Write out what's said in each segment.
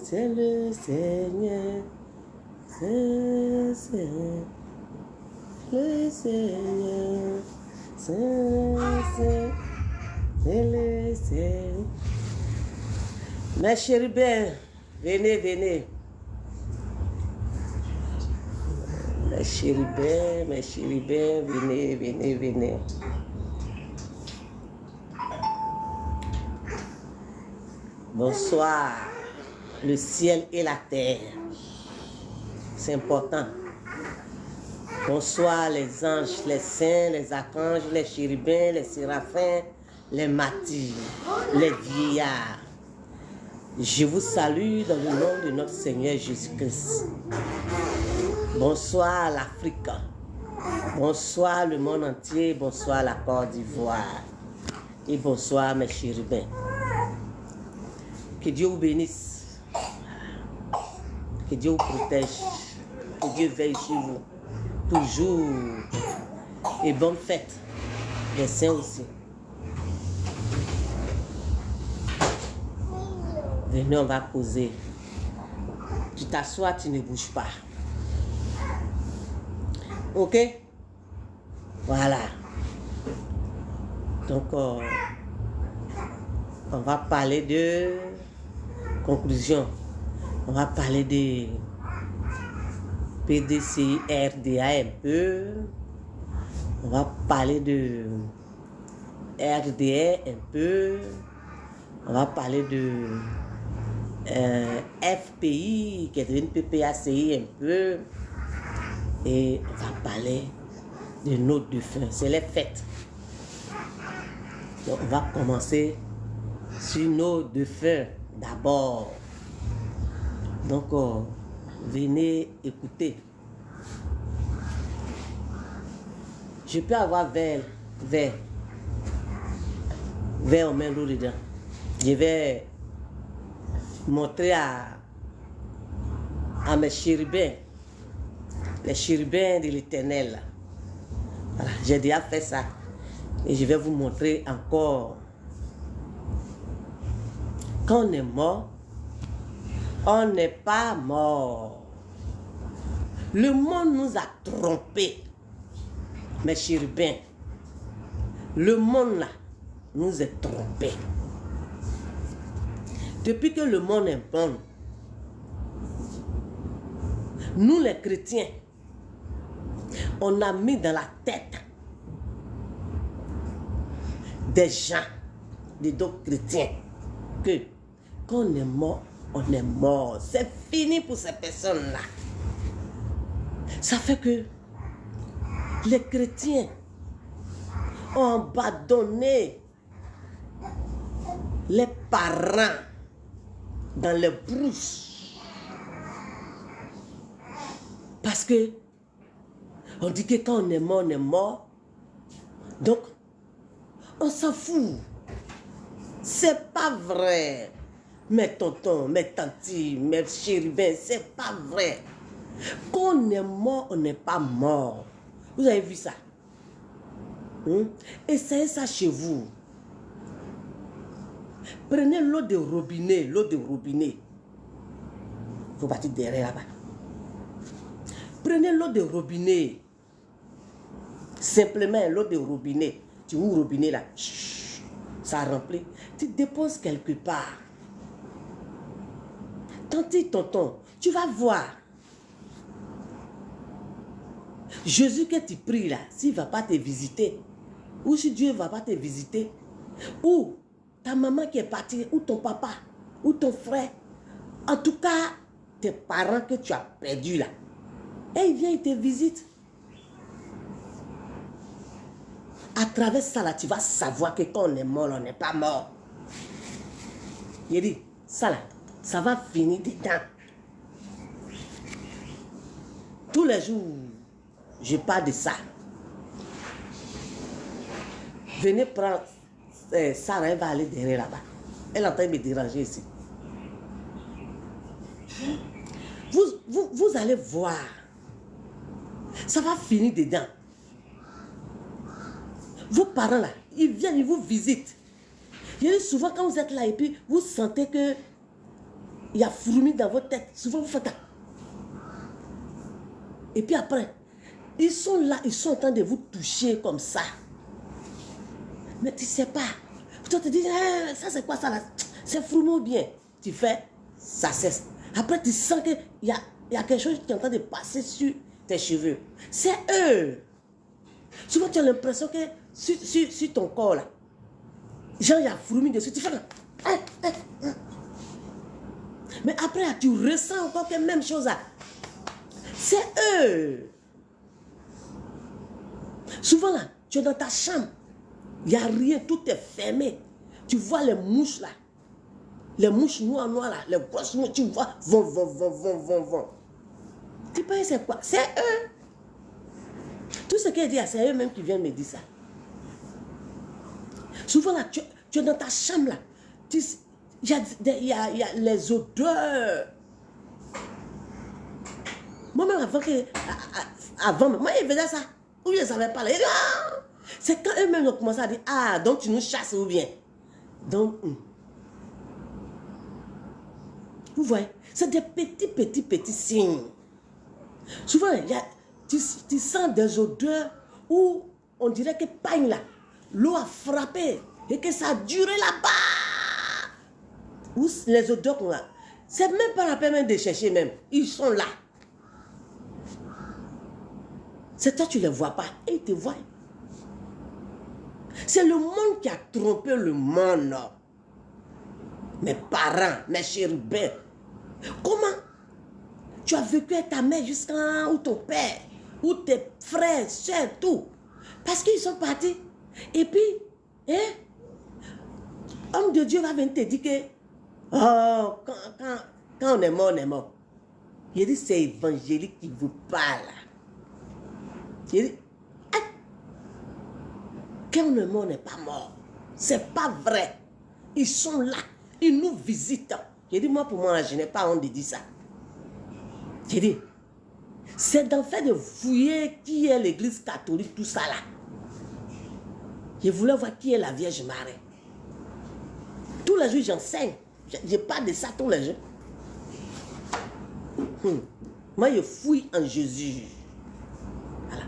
C'est le Seigneur. C'est le Seigneur. C'est le Seigneur. Mes chérubins, venez, venez. Mes chérubins, venez, venez, venez. Bonsoir, le ciel et la terre. C'est important. Bonsoir les anges, les saints, les archanges, les chérubins, les séraphins, les martyrs, les vieillards. Je vous salue dans le nom de notre Seigneur Jésus-Christ. Bonsoir l'Afrique. Bonsoir le monde entier. Bonsoir la Côte d'Ivoire. Et bonsoir mes chérubins. Que Dieu vous bénisse. Que Dieu vous protège. Que Dieu veille sur vous. Toujours. Et bonne fête. Les saints aussi. Venez, on va causer. Tu t'assois, tu ne bouges pas. Ok? Voilà. Donc, on va parler de conclusion. On va parler de PDCI, RDA un peu. On va parler de RDA un peu. On va parler de FPI, qui est devenu PPACI un peu. Et on va parler de nos défunts. C'est les fêtes. Donc on va commencer sur nos défunts d'abord. Donc venez écouter. Je peux avoir vers au main l'eau dedans. Je vais montrer à mes chérubins, les chérubins de l'Éternel. Voilà, j'ai déjà fait ça. Et je vais vous montrer encore. Quand on est mort, on n'est pas mort. Le monde nous a trompés, mes chérubins. Le monde là nous a trompés. Depuis que le monde est bon, nous les chrétiens, on a mis dans la tête des gens, des d'autres chrétiens, que quand on est mort, on est mort. C'est fini pour ces personnes-là. Ça fait que les chrétiens ont abandonné les parents dans les brousses. Parce que on dit que quand on est mort, on est mort. Donc, on s'en fout. C'est pas vrai. Mes tontons, mes tantis, mes chérubins, c'est pas vrai. Quand on est mort, on n'est pas mort. Vous avez vu ça? Essayez ça chez vous. Prenez l'eau de robinet, l'eau de robinet. Il faut partir derrière là-bas. Prenez l'eau de robinet. Simplement l'eau de robinet. Tu ouvres le robinet là. Chut, ça remplit. Tu déposes quelque part. Tanti, tonton, tu vas voir. Jésus que tu pries là, s'il ne va pas te visiter, ou si Dieu ne va pas te visiter, ou ta maman qui est partie, ou ton papa, ou ton frère, en tout cas, tes parents que tu as perdus là, et il vient, il te visite. À travers ça là, tu vas savoir que quand on est mort, on n'est pas mort. Il dit, ça là, ça va finir dedans. Tous les jours, je parle de ça. Venez prendre Sarah, elle va aller derrière là-bas. Elle est en train de me déranger ici. Vous allez voir. Ça va finir dedans. Vos parents là, ils viennent, ils vous visitent. Je dis souvent quand vous êtes là et puis vous sentez que il y a fourmi dans votre tête. Souvent vous faites ça. Et puis après, ils sont là, ils sont en train de vous toucher comme ça. Mais tu ne sais pas. Tu te dis, ça c'est quoi ça là? C'est fourmi ou bien? Tu fais, ça cesse. Après tu sens qu'il y a quelque chose qui est en train de passer sur tes cheveux. C'est eux. Souvent tu as l'impression que sur ton corps là, genre il y a fourmi dessus. Tu fais là. Mais après tu ressens encore que même chose là. C'est eux. Souvent là, tu es dans ta chambre. Il n'y a rien, tout est fermé. Tu vois les mouches là. Les mouches noires là. Les grosses mouches, tu vois. Vont. Tu penses c'est quoi? C'est eux. Tout ce qu'il dit, c'est eux-mêmes qui viennent me dire ça. Souvent là, tu es dans ta chambre là. Il y a les odeurs. Moi-même, avant, moi, je faisais ça. Ou je ne savais pas. C'est quand eux-mêmes ont commencé à dire, ah, donc tu nous chasses ou bien. Donc, vous voyez, c'est des petits signes. Souvent, tu sens des odeurs où on dirait que pagne là, l'eau a frappé et que ça a duré là-bas. Où les odeurs qu'on a, c'est même pas la peine même de chercher même. Ils sont là. C'est toi, tu ne les vois pas. Et ils te voient. C'est le monde qui a trompé le monde. Mes parents, mes chérubins. Comment tu as vécu avec ta mère jusqu'à ou ton père, ou tes frères, soeurs, tout. Parce qu'ils sont partis. Et puis, homme de Dieu va venir te dire que oh, quand on est mort, on est mort. Il dit, c'est évangélique qui vous parle. Il dit, quand on est mort, on n'est pas mort. C'est pas vrai. Ils sont là. Ils nous visitent. J'ai dit, moi, pour moi, je n'ai pas honte de dire ça. J'ai dit, c'est d'en fait de fouiller qui est l'église catholique, tout ça là. Je voulais voir qui est la Vierge Marie. Tous les jours, j'enseigne. Je parle de ça tous les jours. Moi, je fouille en Jésus. Voilà.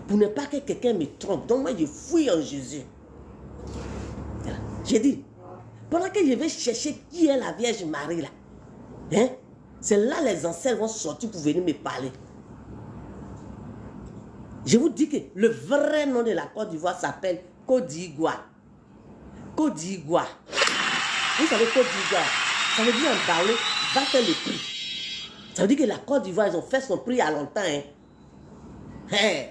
Pour ne pas que quelqu'un me trompe. Donc, moi, je fouille en Jésus. Voilà. J'ai dit, pendant que je vais chercher qui est la Vierge Marie là, hein, c'est là les ancêtres vont sortir pour venir me parler. Je vous dis que le vrai nom de la Côte d'Ivoire s'appelle Côte d'Ivoire. Côte d'Ivoire. Vous savez Côte d'Ivoire, ça veut dire en parler, va faire le prix. Ça veut dire que la Côte d'Ivoire, ils ont fait son prix à longtemps. Hein.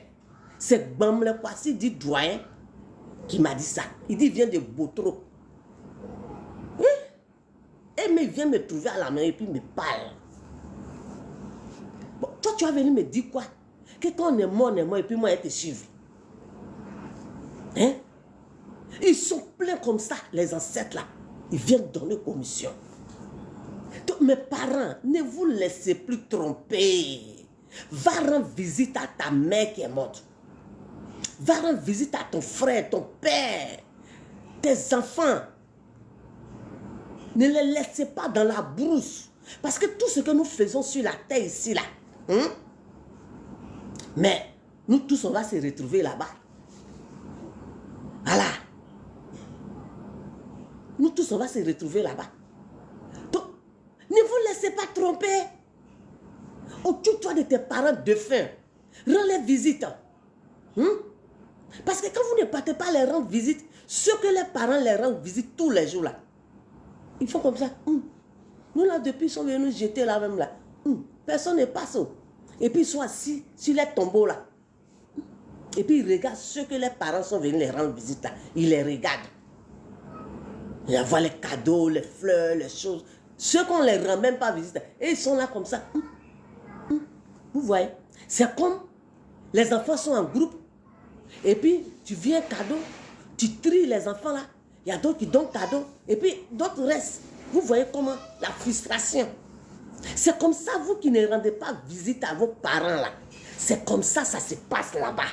C'est Bamble Kwasi dit doyen qui m'a dit ça. Il dit, il vient de Botro. Et mais il vient me trouver à la main et puis me parle. Bon, toi, tu vas venir me dire quoi? Que quand on est mort, et puis moi, je te suivi. Hein? Ils sont pleins comme ça, les ancêtres là. Ils viennent donner commission. Donc, mes parents, ne vous laissez plus tromper. Va rendre visite à ta mère qui est morte. Va rendre visite à ton frère, ton père, tes enfants. Ne les laissez pas dans la brousse. Parce que tout ce que nous faisons sur la terre ici, là, mais nous tous, on va se retrouver là-bas. Voilà. Nous tous, on va se retrouver là-bas. Donc, ne vous laissez pas tromper. Occupe-toi de tes parents défunts. Rends-les visite. Parce que quand vous ne partez pas les rendre visite, ceux que les parents les rendent visite tous les jours là, ils font comme ça. Nous là, depuis, ils sont venus jeter là même là. Personne ne passe. Et puis ils sont assis sur les tombeaux là. Et puis ils regardent ceux que les parents sont venus les rendre visite là. Ils les regardent. Ils voient les cadeaux, les fleurs, les choses. Ceux qu'on ne les rend même pas visite. Et ils sont là comme ça. Vous voyez? C'est comme les enfants sont en groupe. Et puis tu viens cadeau. Tu tries les enfants là. Il y a d'autres qui donnent cadeau. Et puis d'autres restent. Vous voyez comment la frustration. C'est comme ça, vous qui ne rendez pas visite à vos parents là. C'est comme ça, ça se passe là-bas.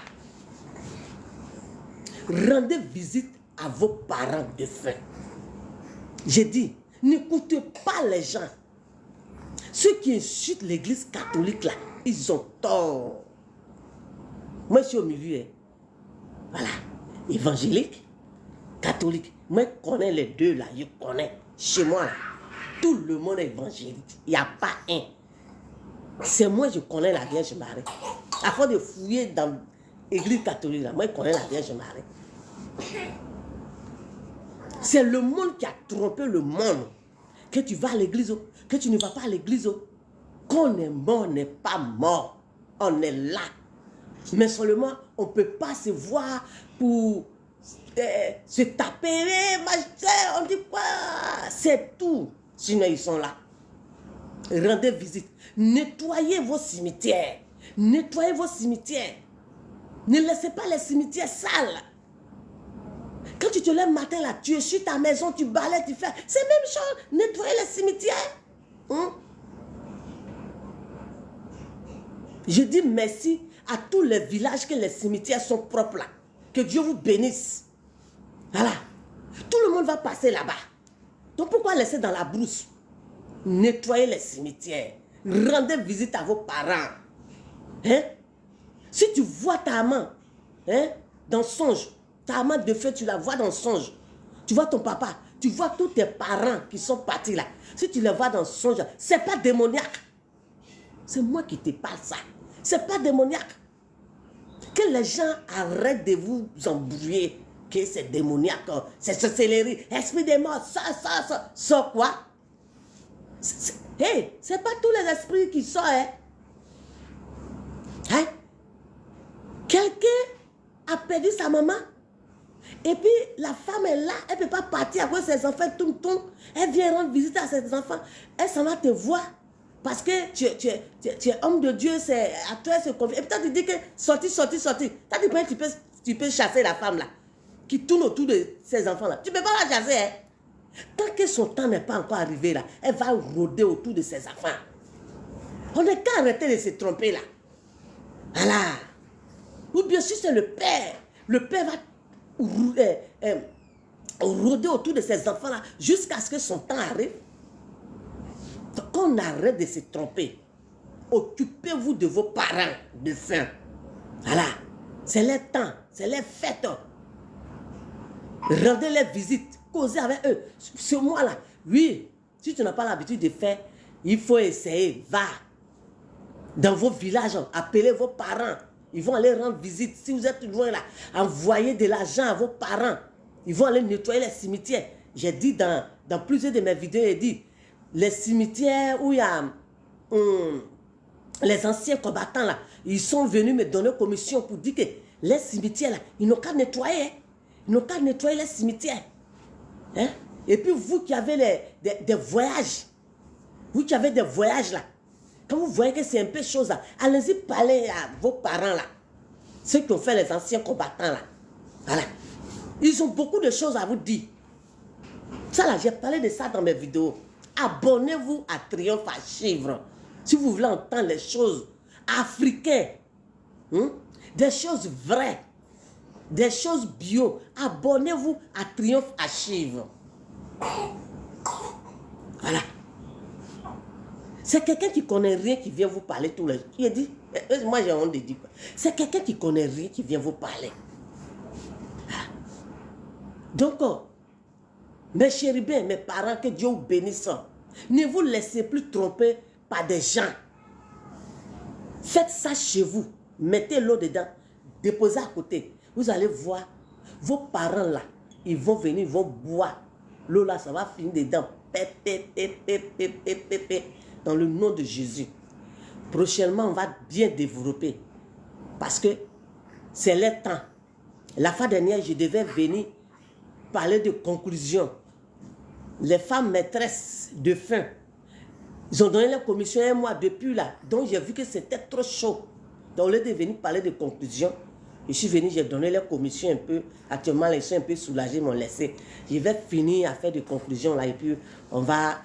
Rendez visite à vos parents défunts. J'ai dit, n'écoutez pas les gens. Ceux qui insultent l'église catholique là, ils ont tort. Moi, je suis au milieu. Voilà. Évangélique, catholique. Moi, je connais les deux là. Je connais. Chez moi, là, tout le monde est évangélique. Il n'y a pas un. C'est moi, je connais la Vierge Marie. Afin de fouiller dans l'église catholique là, moi, je connais la Vierge Marie. C'est le monde qui a trompé le monde. Que tu vas à l'église, que tu ne vas pas à l'église. Quand on est mort, on n'est pas mort. On est là. Mais seulement, on ne peut pas se voir pour se taper. On dit quoi? C'est tout. Sinon, ils sont là. Rendez visite. Nettoyez vos cimetières. Nettoyez vos cimetières. Ne laissez pas les cimetières sales. Quand tu te lèves le matin, là, tu es sur ta maison, tu balais, tu fais. C'est la même chose. Nettoyer les cimetières. Je dis merci à tous les villages que les cimetières sont propres là. Que Dieu vous bénisse. Voilà. Tout le monde va passer là-bas. Donc pourquoi laisser dans la brousse? Nettoyez les cimetières. Rendez visite à vos parents. Hein? Si tu vois ta maman, hein, dans le songe, ta maman de feu, tu la vois dans le songe. Tu vois ton papa, tu vois tous tes parents qui sont partis là. Si tu les vois dans le songe, ce n'est pas démoniaque. C'est moi qui te parle ça. Ce n'est pas démoniaque. Que les gens arrêtent de vous embrouiller. Que c'est démoniaque, c'est sorcellerie, esprit des morts, ça quoi? Hey, c'est pas tous les esprits qui sortent, hein? Hein? Quelqu'un a perdu sa maman. Et puis la femme est là, elle ne peut pas partir à cause de ses enfants, elle vient rendre visite à ses enfants, elle s'en va te voir. Parce que tu es homme de Dieu, c'est à toi c'est confié. Et puis toi tu dis que sorti. Tu peux chasser la femme là, qui tourne autour de ses enfants là. Tu ne peux pas la chasser, hein? Tant que son temps n'est pas encore arrivé là, elle va rôder autour de ses enfants. On n'est qu'à arrêter de se tromper là. Voilà. Ou bien si c'est le père va rôder autour de ses enfants là jusqu'à ce que son temps arrive. Donc on arrête de se tromper. Occupez-vous de vos parents de faim. Voilà. C'est leur temps, c'est leur fête. Rendez-les visite, causez avec eux. Ce mois-là, oui, si tu n'as pas l'habitude de faire, il faut essayer. Va dans vos villages, appelez vos parents. Ils vont aller rendre visite. Si vous êtes loin là, envoyez de l'argent à vos parents. Ils vont aller nettoyer les cimetières. J'ai dit dans plusieurs de mes vidéos, j'ai dit, les cimetières où il y a les anciens combattants là, ils sont venus me donner commission pour dire que les cimetières là, ils n'ont qu'à nettoyer. Hein. Ils n'ont qu'à nettoyer les cimetières. Hein? Et puis vous qui avez des voyages, vous qui avez des voyages là, quand vous voyez que c'est un peu chose là, allez-y parler à vos parents là. Ceux qui ont fait les anciens combattants là. Voilà. Ils ont beaucoup de choses à vous dire. Ça là, j'ai parlé de ça dans mes vidéos. Abonnez-vous à Triomphe Archives. Si vous voulez entendre les choses africaines, des choses vraies, des choses bio, abonnez-vous à Triomphe Archives. Voilà. C'est quelqu'un qui connaît rien qui vient vous parler tous les jours. Il dit, moi j'ai honte de dire quoi. C'est quelqu'un qui connaît rien qui vient vous parler. Donc, mes chérubins, mes parents, que Dieu vous bénisse. Ne vous laissez plus tromper par des gens. Faites ça chez vous. Mettez l'eau dedans. Déposez à côté. Vous allez voir, vos parents là, ils vont venir, ils vont boire. L'eau là, ça va finir dedans. Dans le nom de Jésus. Prochainement, on va bien développer. Parce que c'est le temps. La fois dernière, je devais venir parler de conclusion. Les femmes maîtresses de faim, ils ont donné la commission un mois depuis là. Donc j'ai vu que c'était trop chaud. Donc au lieu de venir parler de conclusion, je suis venu, j'ai donné la commission un peu. Actuellement, ils sont un peu soulagés, m'ont laissé. Je vais finir à faire des conclusions là et puis on va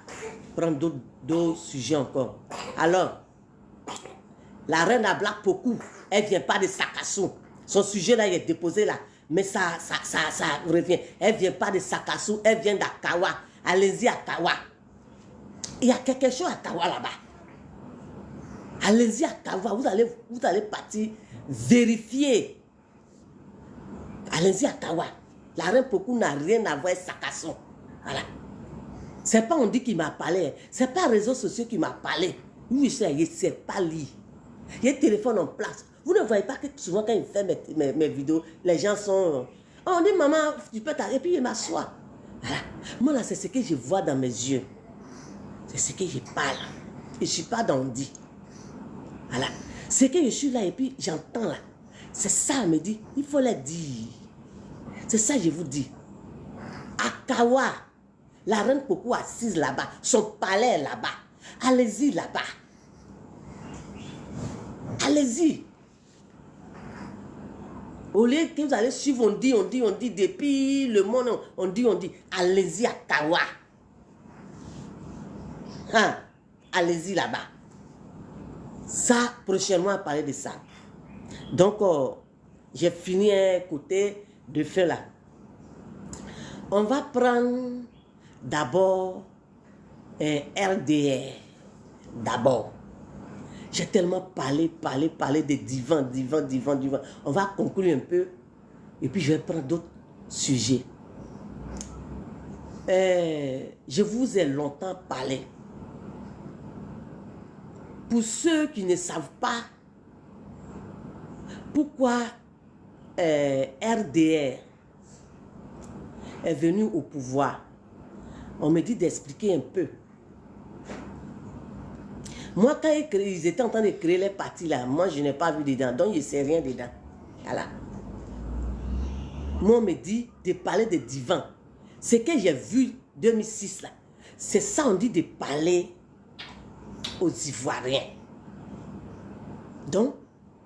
prendre d'autres sujets encore. Alors, la reine à Black Pokou, elle ne vient pas de Sakassou. Son sujet là, il est déposé là. mais ça revient. Elle ne vient pas de Sakassou, elle vient d'Akawa. Allez-y à Kawa. Il y a quelque chose à Kawa là-bas. Allez-y à Kawa, vous allez partir vérifier. Allez-y à Kawa. La reine Pokou n'a rien à voir avec Sakassou. Voilà. C'est pas on dit qu'il m'a parlé. C'est pas les réseaux sociaux qui m'a parlé. Oui, je ne sais pas lire. Il y a un téléphone en place. Vous ne voyez pas que souvent quand il fait mes vidéos, les gens sont... Oh, on dit maman, tu peux t'arrêter. Et puis il m'assoit. Voilà. Moi là, c'est ce que je vois dans mes yeux. C'est ce que je parle. Je ne suis pas dans on dit. Voilà. C'est que je suis là et puis j'entends là. C'est ça, elle me dit, il faut le dire. C'est ça que je vous dis. Akawa, la reine Pokou assise là-bas, son palais est là-bas. Allez-y là-bas. Allez-y. Au lieu que vous allez suivre, on dit, depuis le monde, on dit. Allez-y à Kawa. Hein? Allez-y là-bas. Ça, prochainement, on va parler de ça. Donc, j'ai fini un côté de feu là. On va prendre d'abord RDR. D'abord. J'ai tellement parlé de divan. On va conclure un peu et puis je vais prendre d'autres sujets. Je vous ai longtemps parlé. Pour ceux qui ne savent pas pourquoi RDR est venu au pouvoir, on me dit d'expliquer un peu. Moi, quand ils étaient en train de créer les partis là, moi, je n'ai pas vu dedans, donc je ne sais rien dedans. Voilà. Moi, on me dit de parler de divan. Ce que j'ai vu 2006 là, c'est ça, on dit de parler aux Ivoiriens. Donc,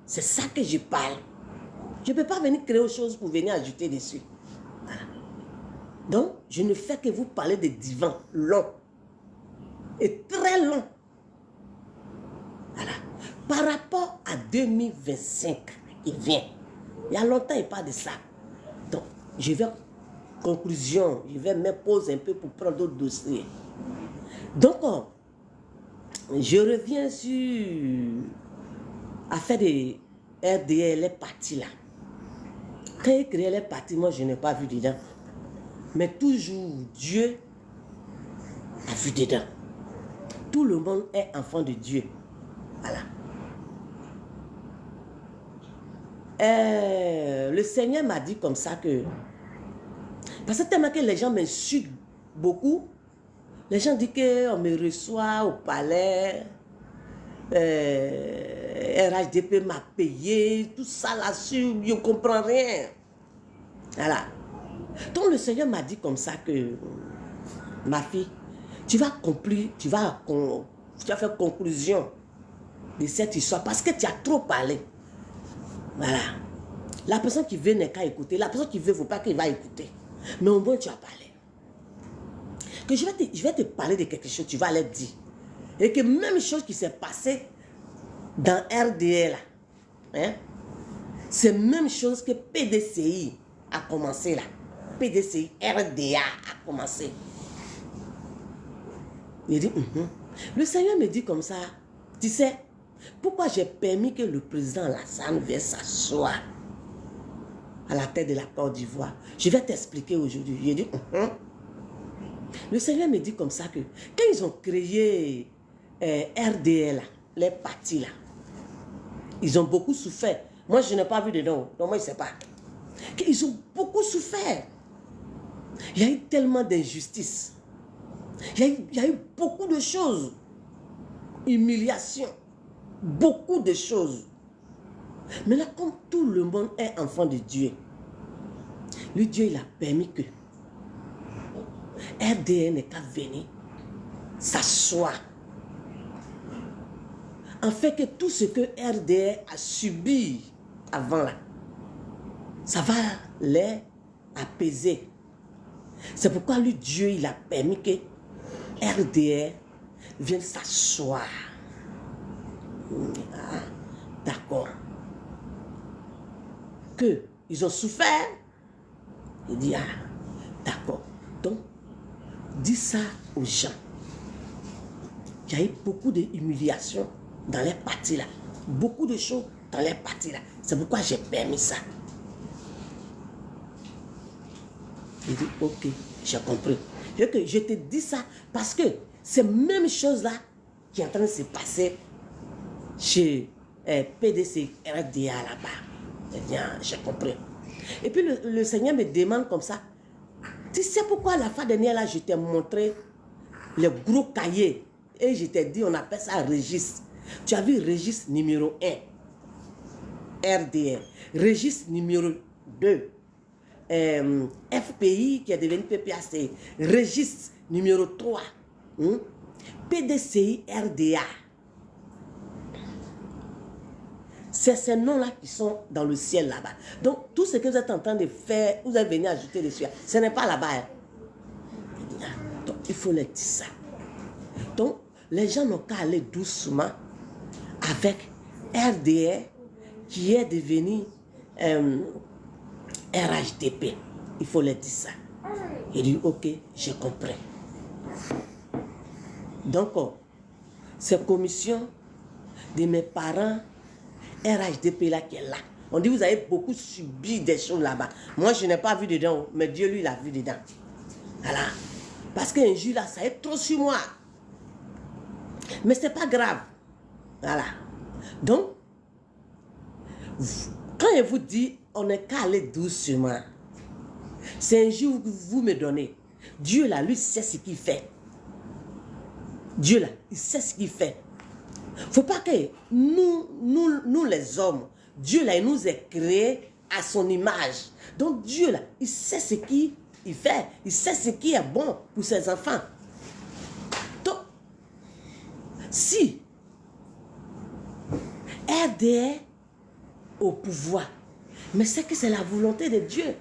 c'est ça que je parle. Je ne peux pas venir créer autre chose pour venir ajouter dessus. Voilà. Donc, je ne fais que vous parler de divan long et très long. Voilà. Par rapport à 2025, il vient. Il y a longtemps, il parle de ça. Donc, je vais, conclusion, je vais me poser un peu pour prendre d'autres dossiers. Donc, je reviens sur l'affaire de RDR, les partis là. Quand il crée les partis, moi, je n'ai pas vu dedans. Mais toujours, Dieu a vu dedans. Tout le monde est enfant de Dieu. Voilà. Le Seigneur m'a dit comme ça que... Parce que tellement que les gens m'insultent beaucoup, les gens disent qu'on me reçoit au palais, RHDP m'a payé, tout ça là-dessus, je ne comprends rien. Voilà. Donc le Seigneur m'a dit comme ça que, ma fille, tu vas conclure, tu vas faire conclusion de cette histoire parce que tu as trop parlé. Voilà. La personne qui veut n'est qu'à écouter. La personne qui veut, il ne faut pas qu'il va écouter. Mais au moins, tu as parlé. Que je vais te parler de quelque chose, tu vas aller dire. Et que même chose qui s'est passée dans RDL, là, hein, c'est même chose que PDCI a commencé là. PDCI, RDA a commencé. Il dit, Le Seigneur me dit comme ça, tu sais, pourquoi j'ai permis que le président Alassane vienne s'asseoir à la tête de la Côte d'Ivoire? Je vais t'expliquer aujourd'hui. J'ai dit, Le Seigneur me dit comme ça que quand ils ont créé RDL, là, les partis là, ils ont beaucoup souffert. Moi, je n'ai pas vu dedans, donc moi, je ne sais pas. Ils ont beaucoup souffert. Il y a eu tellement d'injustice. Il y a eu beaucoup de choses. Humiliation. Beaucoup de choses. Mais là, comme tout le monde est enfant de Dieu, le Dieu, il a permis que RDN n'est qu'à venir s'asseoir. En fait, que tout ce que RDN a subi avant là, ça va les apaiser. C'est pourquoi le Dieu, il a permis que RDR vienne s'asseoir. Ah, d'accord. Que ils ont souffert, Il dit, ah, d'accord. Donc, dis ça aux gens. Il y a eu beaucoup d'humiliation dans les partis là. Beaucoup de choses dans les partis là. C'est pourquoi j'ai permis ça. Il dit, ok, j'ai compris. Je te dis ça parce que ces mêmes choses-là qui est en train de se passer chez PDC RDA là-bas. Eh bien, j'ai compris. Et puis le Seigneur me demande comme ça, tu sais pourquoi la fois dernière là, je t'ai montré les gros cahiers et je t'ai dit, on appelle ça registre. Tu as vu registre numéro 1, RDR. Registre numéro 2, FPI qui est devenu PPAC. Registre numéro 3, PDCI RDA. C'est ces noms-là qui sont dans le ciel là-bas. Donc, tout ce que vous êtes en train de faire, vous avez venu ajouter dessus, ce n'est pas là-bas. Donc, il faut leur dire ça. Donc, les gens n'ont qu'à aller doucement avec RDR qui est devenu RHDP. Il faut leur dire ça. Il dit, ok, j'ai compris. Donc, cette commission de mes parents, RHDP là qui est là. On dit, vous avez beaucoup subi des choses là-bas. Moi, je n'ai pas vu dedans, mais Dieu, lui, il a vu dedans. Voilà. Parce qu'un jour là, ça est trop sur moi. Mais ce n'est pas grave. Voilà. Donc, quand je vous dis, on n'est qu'à aller doucement, c'est un jour que vous me donnez. Dieu là, lui, sait ce qu'il fait. Dieu là, il sait ce qu'il fait. Il ne faut pas que nous les hommes, Dieu là, il nous est créé à son image. Donc Dieu là, il sait ce qu'il fait. Il sait ce qui est bon pour ses enfants. Donc, si RDR au pouvoir, mais c'est que c'est la volonté de Dieu.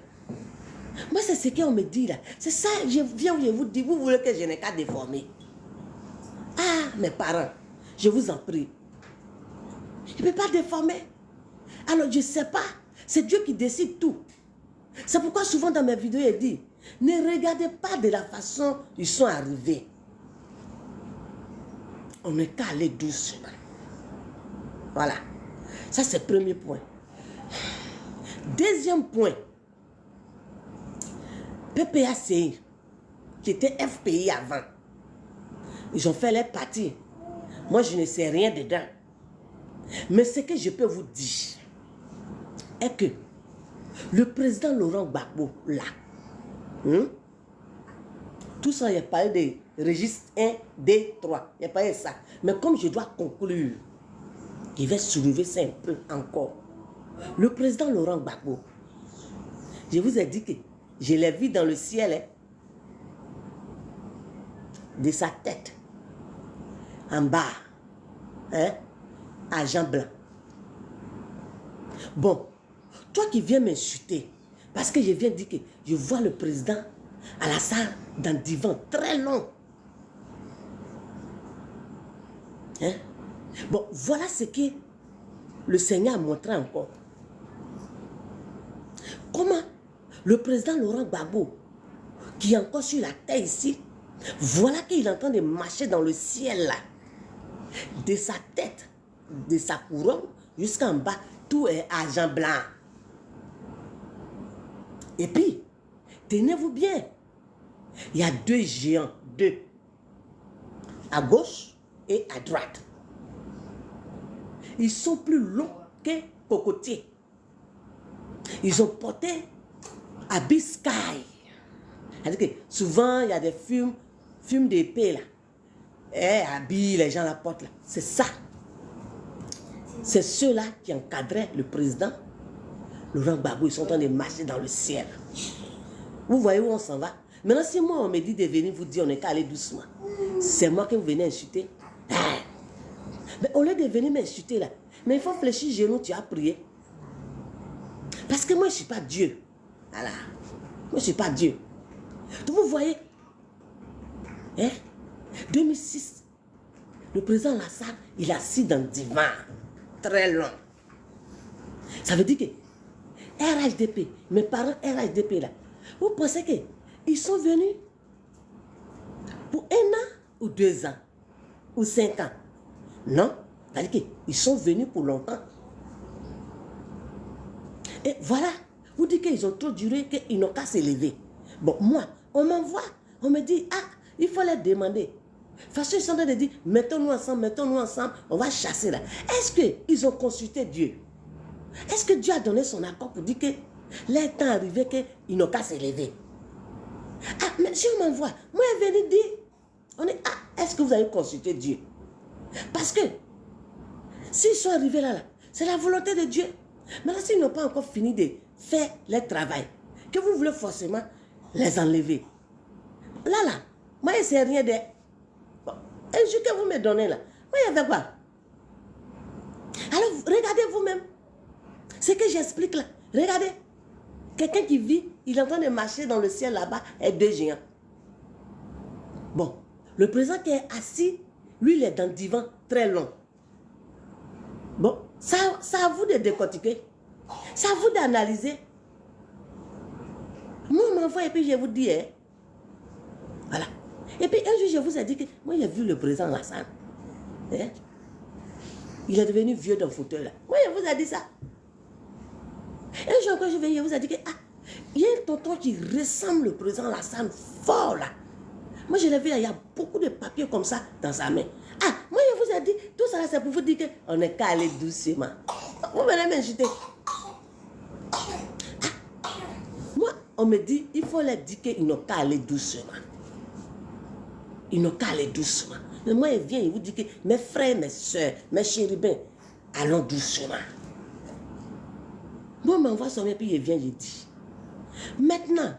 Moi, c'est ce qu'on me dit là. C'est ça, je viens, je vous dis, vous voulez que je n'ai qu'à déformer. Ah, mes parents, je vous en prie. Je ne peux pas déformer. Alors, je ne sais pas. C'est Dieu qui décide tout. C'est pourquoi souvent dans mes vidéos, il dit, ne regardez pas de la façon dont ils sont arrivés. On n'est qu'à aller doucement. Voilà. Ça, c'est le premier point. Deuxième point. PPACI, qui était FPI avant, ils ont fait les parties. Moi, je ne sais rien dedans. Mais ce que je peux vous dire est que le président Laurent Gbagbo, là, tout ça, il a parlé de registre 1, 2, 3. Il a parlé de ça. Mais comme je dois conclure, je vais soulever ça un peu encore. Le président Laurent Gbagbo, je vous ai dit que je l'ai vu dans le ciel, hein, de sa tête, en bas, hein, argent blanc. Bon, toi qui viens m'insulter, parce que je viens dire que je vois le président à la salle dans divan très long. Hein? Bon, voilà ce que le Seigneur a montré encore. Comment le président Laurent Gbagbo, qui est encore sur la terre ici, voilà qu'il est en train de marcher dans le ciel là. De sa tête, de sa couronne, jusqu'en bas, tout est argent blanc. Et puis, tenez-vous bien, il y a deux géants, deux, à gauche et à droite. Ils sont plus longs que cocotiers. Ils ont porté à Biscay. C'est-à-dire que souvent, il y a des films d'épée là. Et habillent les gens à la porte là. C'est ça. C'est ceux-là qui encadraient le président Laurent Gbagbo. Ils sont en train de marcher dans le ciel. Vous voyez où on s'en va? Maintenant, si moi, on me dit de venir vous dire, on n'est qu'à aller doucement. C'est moi que vous venez insulter. Mais au lieu de venir m'insulter là, mais il faut fléchir genoux, tu as prié. Parce que moi, je ne suis pas Dieu. Voilà. Moi, je ne suis pas Dieu. Donc, vous voyez, hein? 2006, le président Lassar, il est assis dans le divan, très long. Ça veut dire que RHDP, mes parents RHDP là, Vous pensez qu'ils sont venus pour 1 an ou 2 ans ou 5 ans? Non, c'est-à-dire qu'ils sont venus pour longtemps. Et voilà, vous dites qu'ils ont trop duré, qu'ils n'ont qu'à s'élever. Bon, moi, on m'envoie, on me dit, ah, il faut les demander. De toute façon, ils sont en train de dire, mettons-nous ensemble, on va chasser là. Est-ce qu'ils ont consulté Dieu? Est-ce que Dieu a donné son accord pour dire que les temps arrivé qu'ils n'ont qu'à s'élever? Ah, mais si on m'envoie, moi, je vais dire, on est, ah, est-ce que vous avez consulté Dieu? Parce que, s'ils sont arrivés là, c'est la volonté de Dieu. Maintenant, s'ils n'ont pas encore fini de faire leur travail, que vous voulez forcément les enlever. Là, moi, je ne sais rien de... Bon, un jour que vous me donnez là, moi, il y avait quoi? Alors, regardez vous-même. Ce que j'explique là, regardez. Quelqu'un qui vit, il est en train de marcher dans le ciel là-bas, et 2 géants. Bon, le président qui est assis, lui, il est dans le divan très long. Bon, c'est à vous de décortiquer. C'est à vous d'analyser. Moi, on m'envoie et puis je vous dis, hein. Voilà. Et puis un jour, je vous ai dit que moi, j'ai vu le président Lassane. Hein? Il est devenu vieux dans le fauteuil là. Moi, je vous ai dit ça. Un jour, quand je vais, je vous ai dit que, ah, il y a un tonton qui ressemble au président Lassane fort là. Moi, je l'ai vu là, il y a beaucoup de papiers comme ça dans sa main. Ah, moi, je vous ai dit, tout ça là, c'est pour vous dire qu'on n'est qu'à aller doucement. Vous venez m'injiter. Ah, moi, on me dit, il faut leur dire qu'ils n'ont qu'à aller doucement. Ils n'ont qu'à aller doucement. Mais moi, il vient, il vous dit que mes frères, mes soeurs, mes chérubins, allons doucement. Moi, on m'envoie son mail, puis il vient, il dit. Maintenant,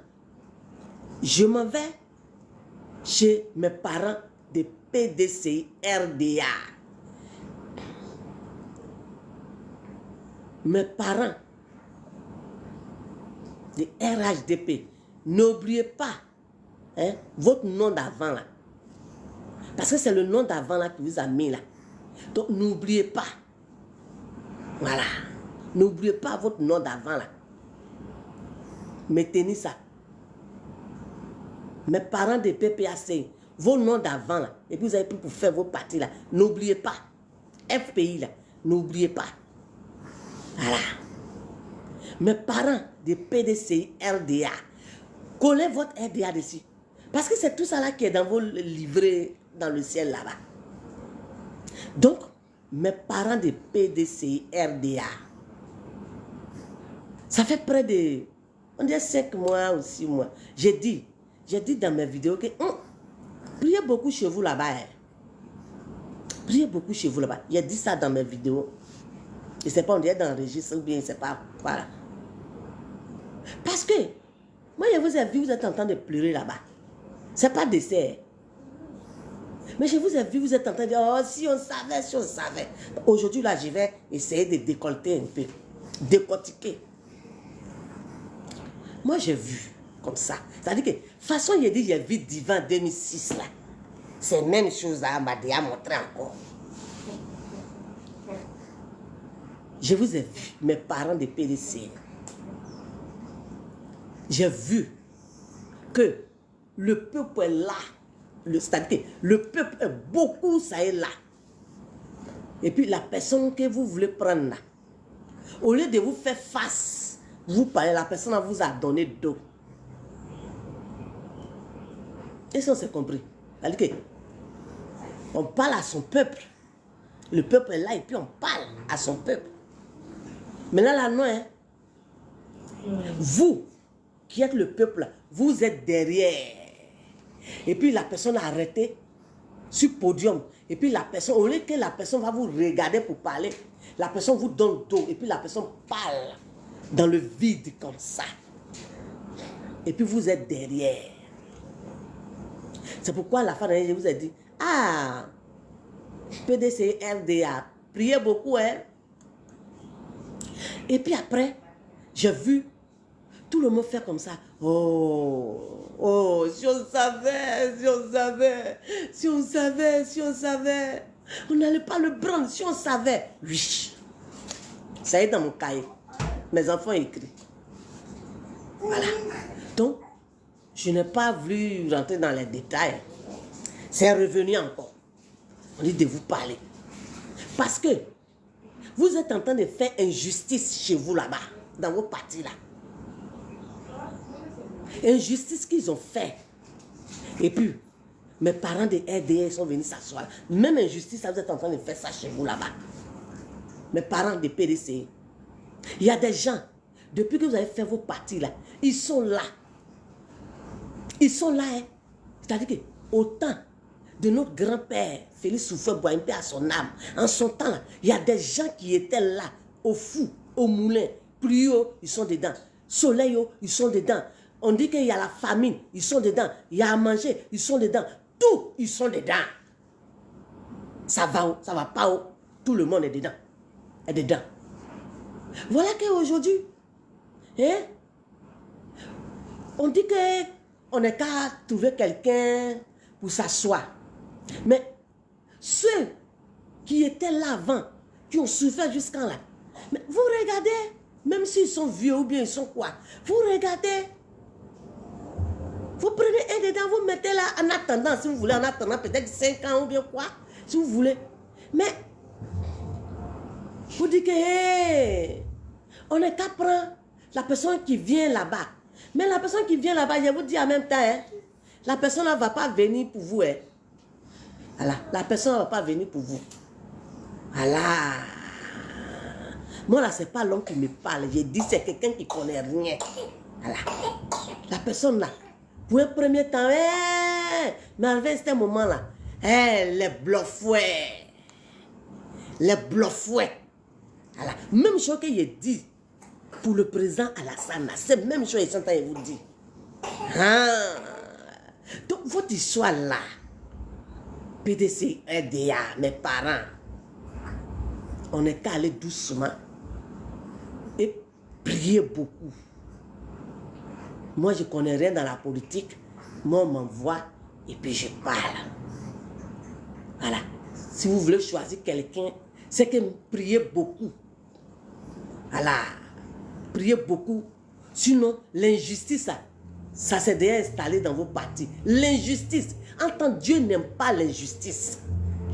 je m'en vais chez mes parents de PDCI RDA. Mes parents de RHDP. N'oubliez pas hein, votre nom d'avant là. Parce que c'est le nom d'avant là qui vous a mis là. Donc n'oubliez pas. Voilà. N'oubliez pas votre nom d'avant là. Mettez ça. Mes parents de PPAC, vos noms d'avant là. Et puis vous avez pris pour faire vos parties là. N'oubliez pas. FPI là. N'oubliez pas. Voilà. Mes parents de PDCI RDA. Collez votre RDA dessus. Parce que c'est tout ça là qui est dans vos livrets dans le ciel là-bas. Donc, mes parents de PDCI RDA. Ça fait près de, on dirait 5 mois ou 6 mois. J'ai dit dans mes vidéos que priez beaucoup chez vous là-bas. Hein. Priez beaucoup chez vous là-bas. J'ai dit ça dans mes vidéos. Je ne sais pas, on dirait dans le registre ou bien, je ne sais pas. Voilà. Parce que, moi, je vous ai vu, vous êtes en train de pleurer là-bas. Ce n'est pas dessert. Mais je vous ai vu, vous êtes en train de dire, oh, si on savait, si on savait. Aujourd'hui, là, je vais essayer de décolleter un peu. Décortiquer. Moi, j'ai vu comme ça. C'est-à-dire que, de toute façon, il a dit, j'ai vu Divan 2006 là. C'est la même chose là, m'a déjà montré encore. Je vous ai vu, mes parents de PDC. J'ai vu que le peuple est là. C'est-à-dire que le peuple est beaucoup, ça est là. Et puis la personne que vous voulez prendre là, au lieu de vous faire face, vous parlez, la personne vous a donné dos. Est-ce qu'on s'est compris? C'est-à-dire que on parle à son peuple. Le peuple est là et puis on parle à son peuple. Maintenant là, non, hein? Vous qui êtes le peuple, vous êtes derrière. Et puis la personne a arrêté sur le podium. Et puis la personne, au lieu que la personne va vous regarder pour parler, la personne vous donne dos. Et puis la personne parle dans le vide comme ça. Et puis vous êtes derrière. C'est pourquoi à la fin de l'année, je vous ai dit, ah, PDC, RDA, priez beaucoup, hein. Et puis après, j'ai vu tout le monde faire comme ça. Oh, oh, si on savait, si on savait, si on savait, si on savait. On n'allait pas le prendre, si on savait. Oui. Ça est dans mon cahier. Mes enfants écrits. Voilà. Donc, je n'ai pas voulu rentrer dans les détails. C'est revenu encore. On dit de vous parler. Parce que vous êtes en train de faire injustice chez vous là-bas, dans vos partis là. Injustice qu'ils ont fait. Et puis, mes parents de RDA sont venus s'asseoir. Même injustice, vous êtes en train de faire ça chez vous là-bas. Mes parents de PDC. Il y a des gens, depuis que vous avez fait vos partis là, ils sont là. Ils sont là. Hein. C'est-à-dire que autant de notre grand-père, Félix Houphouët-Boigny, à son âme, en son temps là, il y a des gens qui étaient là, au fou, au moulin. Plus haut, ils sont dedans. Soleil, ils sont dedans. On dit qu'il y a la famine, ils sont dedans. Il y a à manger, ils sont dedans. Tout, ils sont dedans. Ça va où? Ça va pas où? Tout le monde est dedans. Est dedans. Voilà qu'aujourd'hui, hein, on dit qu'on n'est qu'à trouver quelqu'un pour s'asseoir. Mais ceux qui étaient là avant, qui ont souffert jusqu'à là, mais vous regardez, même s'ils sont vieux ou bien ils sont quoi, vous regardez, vous prenez un dedans, vous mettez là en attendant, si vous voulez, en attendant peut-être 5 ans ou bien quoi, si vous voulez. Mais, vous dites que, hey, on n'est qu'à prendre la personne qui vient là-bas. Mais la personne qui vient là-bas, je vous dis en même temps, hein, la personne ne va pas venir pour vous. Hein. Voilà, la personne ne va pas venir pour vous. Voilà. Moi là, ce n'est pas l'homme qui me parle. J'ai dit c'est quelqu'un qui ne connaît rien. Voilà. La personne là, pour un premier temps, mais avec ce moment-là, les bluffouets. Les bluffouets. Voilà. Même chose que j'ai dit pour le président Alassane, c'est même chose que je suis en train de vous dire. Ah. Donc, votre histoire là, PDC, RDA, mes parents, on est qu'à aller doucement et prier beaucoup. Moi, je ne connais rien dans la politique. Moi, on m'envoie et puis je parle. Voilà. Si vous voulez choisir quelqu'un, c'est que priez beaucoup. Voilà. Priez beaucoup. Sinon, l'injustice, ça s'est déjà installé dans vos partis. L'injustice. En tant que Dieu n'aime pas l'injustice.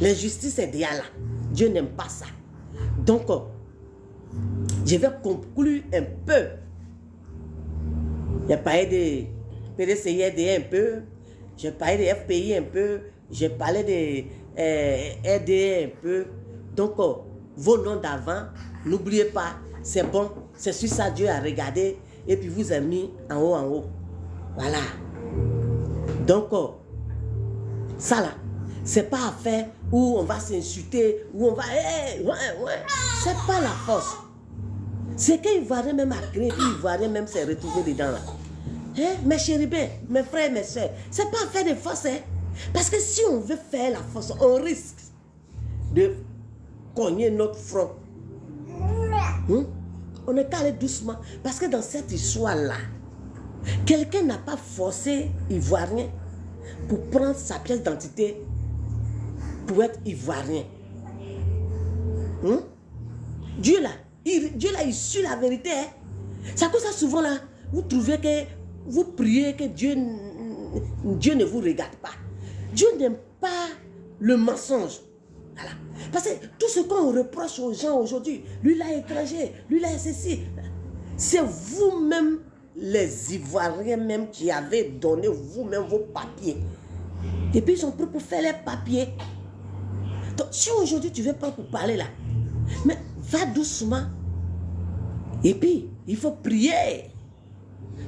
L'injustice est déjà là. Dieu n'aime pas ça. Donc, je vais conclure un peu. J'ai parlé de PDCI un peu. J'ai parlé de FPI un peu. J'ai parlé de RDA un peu. Donc, vos noms d'avant, n'oubliez pas, c'est bon. C'est sur ça Dieu a regardé. Et puis vous a mis en haut, en haut. Voilà. Donc, ça là, c'est pas affaire où on va s'insulter, où on va... C'est pas la force. C'est qu'Ivoirien même a créé, puis Ivoirien même s'est retrouvé dedans là. Hein? Mes chérubins, mes frères, mes soeurs, c'est pas affaire de force. Hein? Parce que si on veut faire la force, on risque de cogner notre front. On est qu'à aller doucement. Parce que dans cette histoire-là, quelqu'un n'a pas forcé Ivoirien pour prendre sa pièce d'identité pour être Ivoirien. Dieu là, il suit la vérité. Hein? C'est comme ça souvent là, vous trouvez que vous priez que Dieu ne vous regarde pas. Dieu n'aime pas le mensonge. Voilà. Parce que tout ce qu'on reproche aux gens aujourd'hui, lui là étranger, lui là ceci, c'est vous-même les Ivoiriens même qui avez donné vous-même vos papiers. Et puis ils ont pris pour faire les papiers. Donc si aujourd'hui tu veux pas pour parler là, mais va doucement. Et puis il faut prier.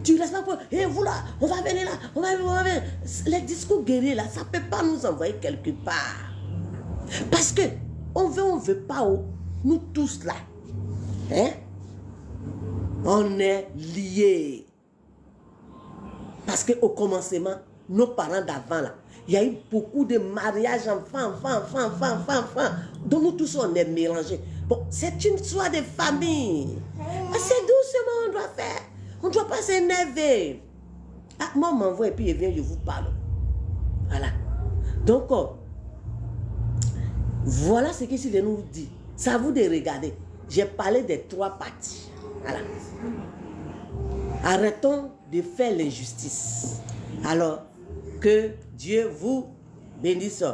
Tu ne restes pas pour, et vous là, on va venir là, on va venir. Les discours guerriers là, ça ne peut pas nous envoyer quelque part. Parce que on veut pas, nous tous là, hein, on est liés. Parce qu'au commencement, nos parents d'avant là, il y a eu beaucoup de mariages enfants. Donc nous tous on est mélangés. Bon, c'est une histoire de famille. C'est doucement on doit faire. On ne doit pas s'énerver. Ah, moi, on m'envoie et puis il vient, je vous parle. Voilà. Donc, voilà ce qu'il de nous dit. C'est à vous de regarder. J'ai parlé des 3 parties. Voilà. Arrêtons de faire l'injustice. Alors, que Dieu vous bénisse.